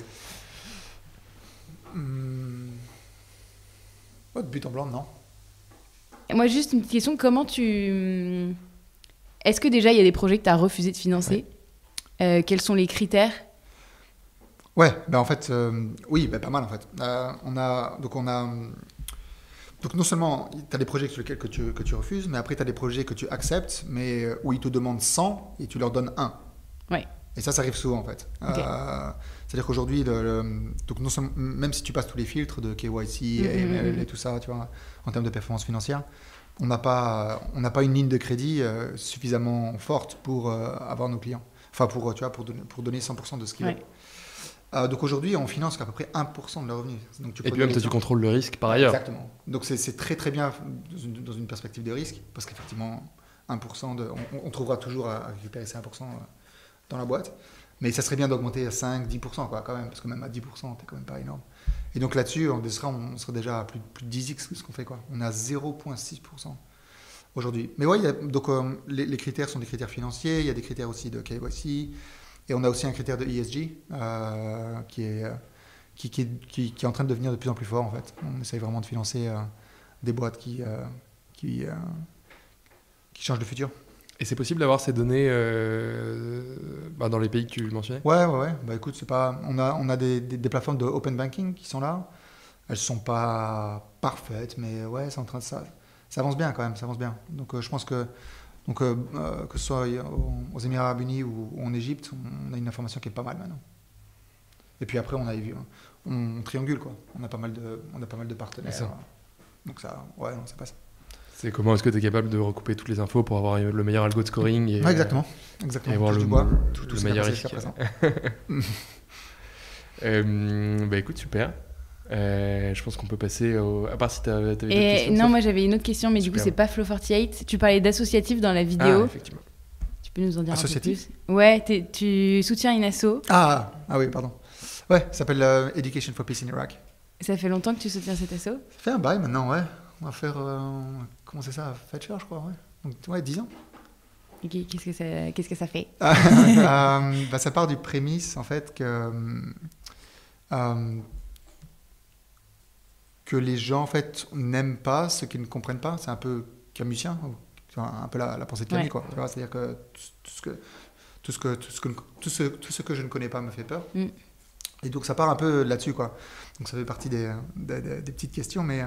De but en blanc, non. Moi, juste une petite question. Est-ce que déjà, il y a des projets que tu as refusé de financer? Quels sont les critères? Ouais, en fait, oui, pas mal en fait. Donc non seulement tu as des projets sur lesquels que tu refuses, mais après tu as des projets que tu acceptes, mais où ils te demandent 100 et tu leur donnes 1. Ouais. Et ça arrive souvent en fait. Okay. C'est-à-dire qu'aujourd'hui, donc non seulement, même si tu passes tous les filtres de KYC, AML et tout ça, tu vois, en termes de performance financière, on n'a pas une ligne de crédit suffisamment forte pour avoir nos clients. Enfin, pour donner 100% de ce qu'ils veulent. Donc aujourd'hui, on finance qu'à peu près 1% de leurs revenus. Donc, et puis même, tu contrôles le risque par ailleurs. Exactement. Donc c'est très très bien dans une perspective de risque, parce qu'effectivement, 1%, on trouvera toujours à récupérer ces 1% dans la boîte. Mais ça serait bien d'augmenter à 5-10% quoi, quand même, parce que même à 10%, t'es quand même pas énorme. Et donc là-dessus, on serait déjà à plus de 10x ce qu'on fait, quoi. On est à 0,6% aujourd'hui. Mais ouais, donc les critères sont des critères financiers, il y a des critères aussi de KYC, et on a aussi un critère de ESG qui est en train de devenir de plus en plus fort en fait. On essaye vraiment de financer des boîtes qui changent de futur. Et c'est possible d'avoir ces données dans les pays que tu mentionnais? Ouais. Écoute, on a des plateformes de open banking qui sont là. Elles sont pas parfaites, mais ouais, c'est en train de ça. ça avance bien quand même, ça avance bien. Donc je pense que que ce soit aux Émirats Arabes Unis ou en Égypte, on a une information qui est pas mal maintenant. Et puis après, on triangule, quoi. On a pas mal de partenaires. Donc ça, ouais, non, ça passe. C'est comment est-ce que tu es capable de recouper toutes les infos pour avoir le meilleur algo de scoring et, ouais, exactement. Et avoir le meilleur risque. Bah écoute, super. Je pense qu'on peut passer à part si t'avais d'autres questions. Non, moi j'avais une autre question, mais du coup c'est pas Flow 48. Tu parlais d'associatif dans la vidéo. Ah, effectivement. Tu peux nous en dire associatif? Un peu plus? Ouais, tu soutiens une asso. Ah oui, pardon. Ouais, ça s'appelle Education for Peace in Iraq. Ça fait longtemps que tu soutiens cette asso? Ça fait un bail maintenant, ouais. On va faire, comment c'est ça, Fetcher, je crois, ouais. Donc, ouais, 10 ans. Ok, qu'est-ce que ça fait? Bah, ça part du prémisse, en fait, que les gens, en fait, n'aiment pas ceux qui ne comprennent pas. C'est un peu camusien, un peu la pensée de Camus, quoi. Tu vois, c'est-à-dire que tout ce que je ne connais pas me fait peur. Et donc, ça part un peu là-dessus, quoi. Donc, ça fait partie des petites questions, mais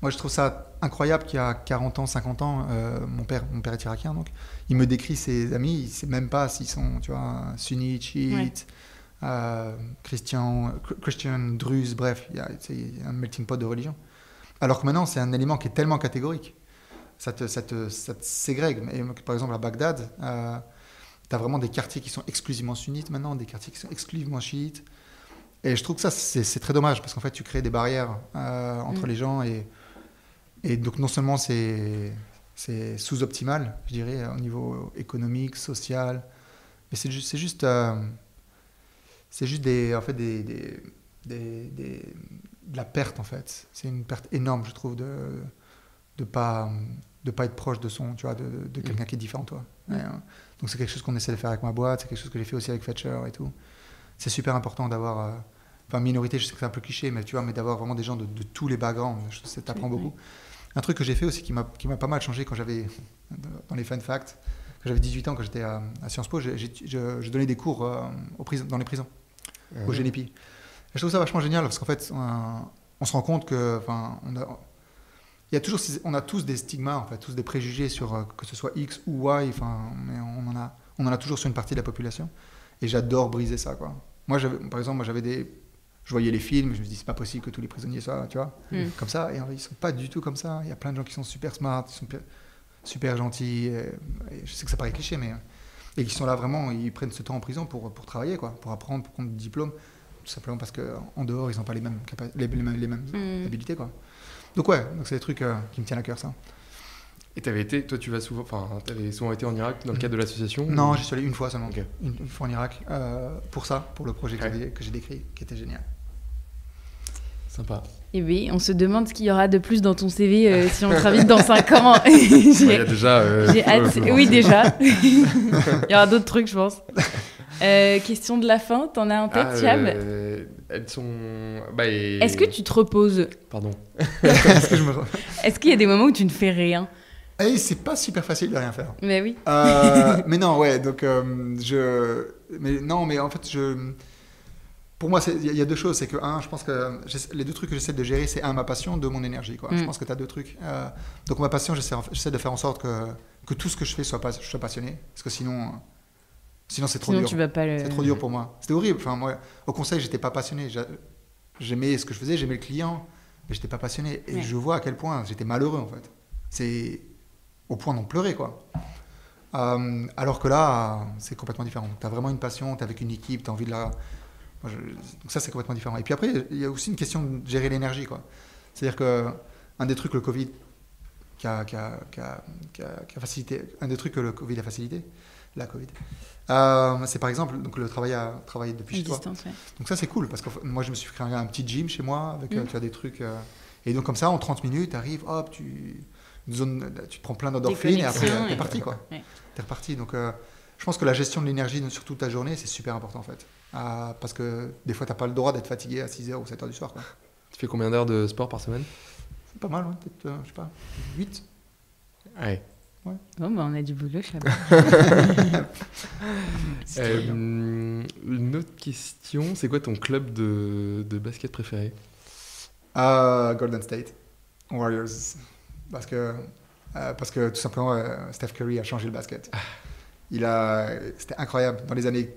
moi, je trouve ça incroyable qu'il y a 40 ans, 50 ans, mon père est irakien, donc il me décrit ses amis, il ne sait même pas s'ils sont, tu vois, sunnites, chiites, Christian, druzes, bref, il y a un melting pot de religion. Alors que maintenant, c'est un élément qui est tellement catégorique, ça te ségrègue. Et, par exemple, à Bagdad, tu as vraiment des quartiers qui sont exclusivement sunnites maintenant, des quartiers qui sont exclusivement chiites. Et je trouve que ça, c'est très dommage, parce qu'en fait, tu crées des barrières entre les gens, et donc non seulement c'est sous-optimal, je dirais, au niveau économique, social, mais c'est juste de la perte, en fait. C'est une perte énorme, je trouve, de pas être proche de son, tu vois, de quelqu'un qui est différent de toi. Ouais, hein. Donc c'est quelque chose qu'on essaie de faire avec ma boîte, c'est quelque chose que j'ai fait aussi avec Fetcher et tout. C'est super important d'avoir, minorité, je sais que c'est un peu cliché, mais tu vois, mais d'avoir vraiment des gens de tous les backgrounds, ça t'apprend beaucoup. Un truc que j'ai fait aussi qui m'a pas mal changé quand j'avais, dans les fun facts, quand j'avais 18 ans, quand j'étais à Sciences Po, je donnais des cours dans les prisons, au GNP. Et je trouve ça vachement génial, parce qu'en fait, on se rend compte que, on a tous des stigmas, en fait, tous des préjugés sur que ce soit X ou Y, mais on en a toujours sur une partie de la population. Et j'adore briser ça, quoi. Moi, par exemple, je voyais les films, je me dis c'est pas possible que tous les prisonniers soient, tu vois, comme ça. Et en fait, ils sont pas du tout comme ça. Il y a plein de gens qui sont super smart, qui sont super gentils. Et je sais que ça paraît cliché, mais et qui sont là vraiment, ils prennent ce temps en prison pour travailler, quoi, pour apprendre, pour prendre des diplômes, tout simplement parce que en dehors, ils n'ont pas les mêmes habilités, quoi. Donc ouais, donc c'est des trucs qui me tiennent à cœur, ça. Et t'avais souvent été en Irak dans le cadre de l'association? Non, j'y suis allé une fois seulement. Okay. Une fois en Irak, pour le projet que j'ai décrit, qui était génial. Sympa. Eh bien, on se demande ce qu'il y aura de plus dans ton CV si on te invite dans 5 ans. Il y a déjà... j'ai hâte. Oui, déjà. Il y aura d'autres trucs, je pense. Question de la fin, t'en as en tête, Thiab? Elles sont... Est-ce que tu te reposes? Pardon. Est-ce qu'il y a des moments où tu ne fais rien? C'est pas super facile de rien faire. Mais oui. Mais non, ouais, donc mais en fait, pour moi, il y a deux choses. C'est que, je pense que les deux trucs que j'essaie de gérer, c'est ma passion, deux, mon énergie, quoi. Je pense que tu as deux trucs. Donc ma passion, j'essaie de faire en sorte que tout ce que je fais je sois passionné. Parce que sinon c'est trop dur. Tu vas pas C'est trop dur pour moi. C'était horrible. Enfin, moi, au conseil, j'étais pas passionné. J'aimais ce que je faisais, j'aimais le client, mais j'étais pas passionné. Et je vois à quel point j'étais malheureux, en fait. C'est au point d'en pleurer, quoi. Alors que là, c'est complètement différent. Tu as vraiment une passion, tu es avec une équipe, tu as envie de la... Donc ça, c'est complètement différent. Et puis après, il y a aussi une question de gérer l'énergie, quoi. C'est-à-dire qu'un des trucs, le Covid qui a facilité... Un des trucs que le Covid a facilité, la Covid, c'est par exemple donc, le travailler depuis chez toi. Ouais. Donc ça, c'est cool, parce que moi, je me suis créé un petit gym chez moi, avec tu as des trucs... Et donc comme ça, en 30 minutes, tu arrives, hop, tu te prends plein d'endorphines et après t'es parti, quoi. Ouais. T'es reparti. Donc je pense que la gestion de l'énergie sur toute ta journée, c'est super important, en fait. Parce que des fois, t'as pas le droit d'être fatigué à 6h ou 7h du soir, quoi. Tu fais combien d'heures de sport par semaine? C'est pas mal, ouais. Peut-être, je sais pas, 8. Ouais. Bon, on a du boulot, je sais pas. Une autre question, c'est quoi ton club de basket préféré? Golden State Warriors. Parce que tout simplement, Steph Curry a changé le basket. C'était incroyable. Dans les années...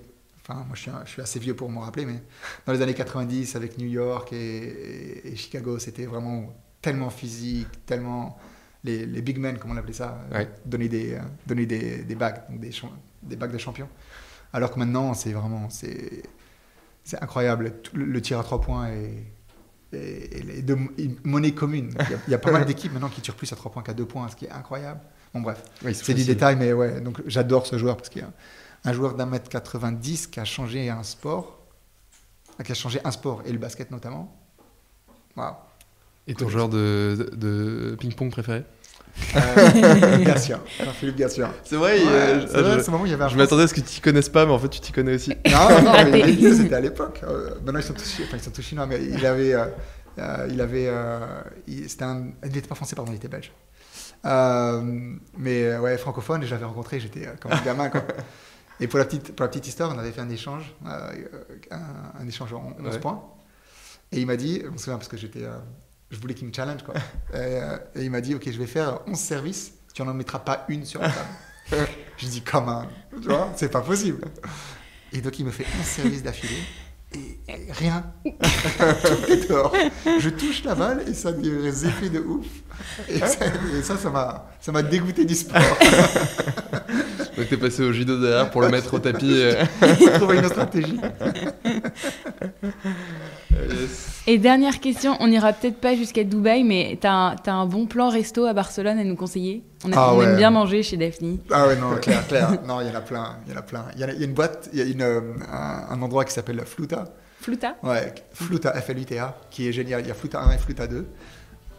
Enfin, moi, je suis assez vieux pour m'en rappeler, mais dans les années 90, avec New York et Chicago, c'était vraiment tellement physique, tellement... Les big men, comme on appelait ça, donner des bagues, donc des bagues de champion. Alors que maintenant, c'est incroyable. Le tir à 3 points est de monnaie commune. Il y a pas mal d'équipes maintenant qui tirent plus à 3 points qu'à 2 points, ce qui est incroyable. Bon, bref, c'est du détail, mais ouais. Donc, j'adore ce joueur parce qu'il y a un joueur d'1m90 qui a changé un sport, et le basket notamment. Waouh. Et ton joueur de ping-pong préféré? Philippe Gatien. C'est vrai, je m'attendais à ce que tu t'y connaisses pas, mais en fait tu t'y connais aussi. Non, mais c'était à l'époque. Maintenant ils sont tous chinois, mais il n'était pas français, pardon, il était belge. Mais ouais, francophone, et j'avais rencontré, j'étais comme un gamin, quoi. Et pour la petite histoire, on avait fait un échange en 11 points. Et il m'a dit, je me souviens parce que je voulais qu'il me challenge, quoi. Et il m'a dit, ok, je vais faire 11 services, tu n'en mettras pas une sur la table. Je dis, comment, tu vois, c'est pas possible. Et donc il me fait 11 services d'affilée, et rien. Tout est dehors. Je touche la balle, et ça a des effets de ouf. Et ça m'a dégoûté du sport. Donc t'es passé au judo derrière pour le mettre au tapis. Trouver une autre stratégie. Yes. Et dernière question, on n'ira peut-être pas jusqu'à Dubaï, mais t'as un bon plan resto à Barcelone à nous conseiller? On aime bien manger chez Daphne. Ah ouais, non, clair. Non, il y en a plein. Il y a une boîte, il y a un endroit qui s'appelle Fluta. Fluta? Ouais, Fluta, F-L-U-T-A, qui est génial. Il y a Fluta 1 et Fluta 2.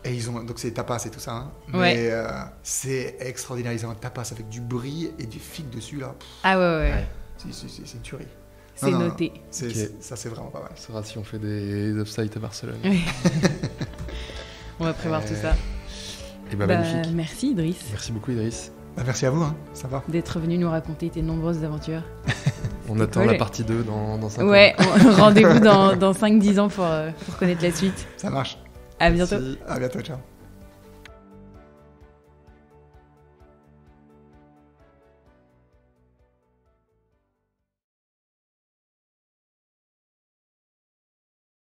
Et donc c'est tapas et tout ça. Hein. Mais c'est extraordinaire. Ils ont un tapas avec du brie et du fig dessus, là. Ah ouais. C'est une tuerie. C'est noté. Ça, c'est vraiment pas mal. Ça sera si on fait des off-sites à Barcelone. Oui. On va prévoir tout ça. Et magnifique. Merci Idriss. Merci beaucoup Idriss. Merci à vous, hein. Ça va. D'être venu nous raconter tes nombreuses aventures. On attend la partie 2 dans 5 ans. Ouais, rendez-vous dans 5-10 ans pour connaître la suite. Ça marche. À bientôt. Merci. À bientôt, ciao.